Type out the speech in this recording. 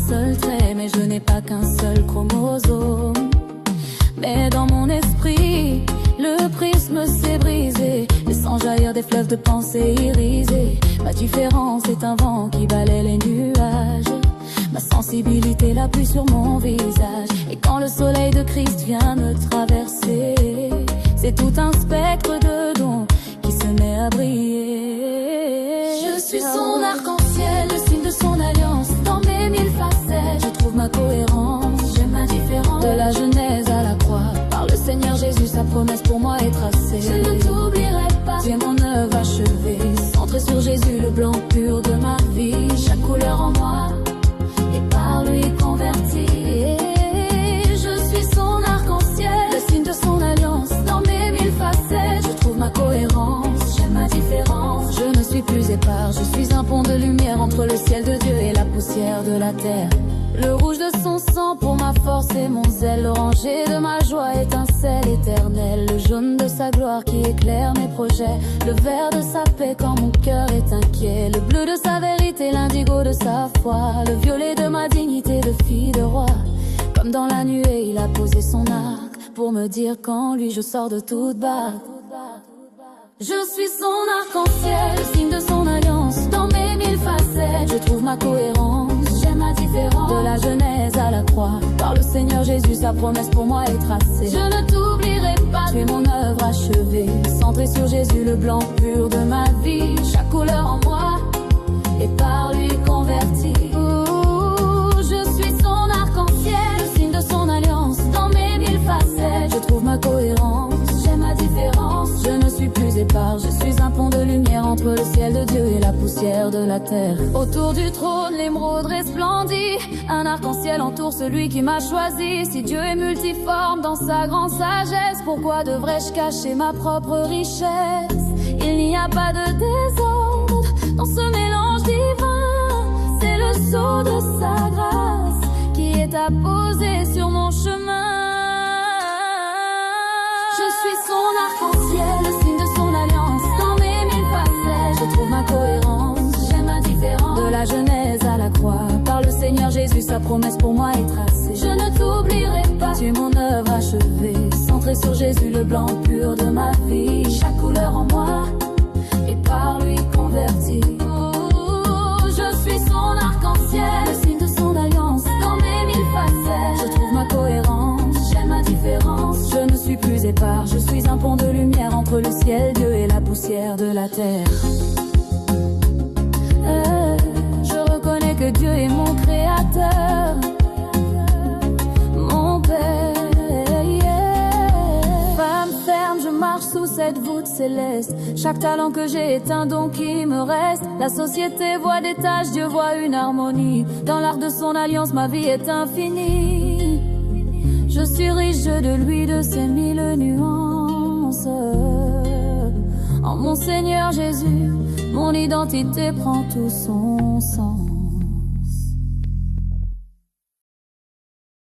seul trait, mais je n'ai pas qu'un seul chromosome. Mais dans mon esprit, le prisme s'est brisé, laissant jaillir des fleuves de pensées irisées. Ma différence est un vent qui balaie les nuages, ma sensibilité la pluie sur mon visage. Et quand le soleil de Christ vient me traverser, c'est tout un spectre de dons qui se met à briller. Je suis son arc-en-ciel, le signe de son alliance. Dans mes 1000 facettes, je trouve ma cohérence. J'aime ma différence. De la Genèse à la croix, par le Seigneur Jésus, sa promesse pour moi est tracée. Je ne t'oublierai pas, tu es mon œuvre achevée. Centré sur Jésus, le blanc pur de ma vie. Chaque couleur en moi est par lui convertie. Je suis son arc-en-ciel, le signe de son alliance. Dans mes 1000 facettes, je trouve ma cohérence. J'aime ma différence. Je ne suis plus épars, je suis un pont de lumière entre le ciel de Dieu et la poussière de la terre. Le rouge de son sang pour ma force et mon zèle. L'oranger de ma joie, étincelle éternelle. Le jaune de sa gloire qui éclaire mes projets. Le vert de sa paix quand mon cœur est inquiet. Le bleu de sa vérité, l'indigo de sa foi. Le violet de ma dignité de fille de roi. Comme dans la nuée, il a posé son arc pour me dire qu'en lui je sors de toute barre. Je suis son arc-en-ciel, le signe de son alliance. Dans mes 1000 facettes, je trouve ma cohérence. J'aime ma différence. De la Genèse à la croix, par le Seigneur Jésus, sa promesse pour moi est tracée. Je ne t'oublierai pas, tu es mon œuvre achevée. Centré sur Jésus, le blanc pur de ma vie. Chaque couleur en moi est par lui convertie. Je suis son arc-en-ciel, le signe de son alliance. Dans mes 1000 facettes, je trouve ma cohérence. J'aime ma différence. Je ne suis plus épars, je suis un pont de lumière entre le ciel de Dieu et la poussière de la terre. Autour du trône, l'émeraude resplendit. Un arc-en-ciel entoure celui qui m'a choisi. Si Dieu est multiforme dans sa grande sagesse, pourquoi devrais-je cacher ma propre richesse? Il n'y a pas de désordre dans ce mélange divin. C'est le sceau de sa grâce qui est apposé sur mon chemin. Je suis son arc-en-ciel, le signe de son alliance. Dans mes 1000 facettes, je trouve ma cohérence. J'aime ma différence. De la Genèse à la croix, par le Seigneur Jésus, sa promesse pour moi est tracée. Je ne t'oublierai pas, tu es mon œuvre achevée. Centré sur Jésus, le blanc pur de ma vie. Chaque couleur en moi est par lui convertie. Je suis son arc-en-ciel, le signe de son alliance. Dans mes 1000 facettes, je trouve ma cohérence. J'aime ma différence. Je ne suis plus épars, je suis un pont de lumière entre le ciel, Dieu et la poussière de la terre. Je reconnais que Dieu est mon créateur, mon Père, yeah. Femme ferme, je marche sous cette voûte céleste. Chaque talent que j'ai est un don qui me reste. La société voit des tâches, Dieu voit une harmonie. Dans l'arc de son alliance, ma vie est infinie. Je suis riche de lui, de ses 1000 nuances. En mon Seigneur Jésus, mon identité prend tout son sens.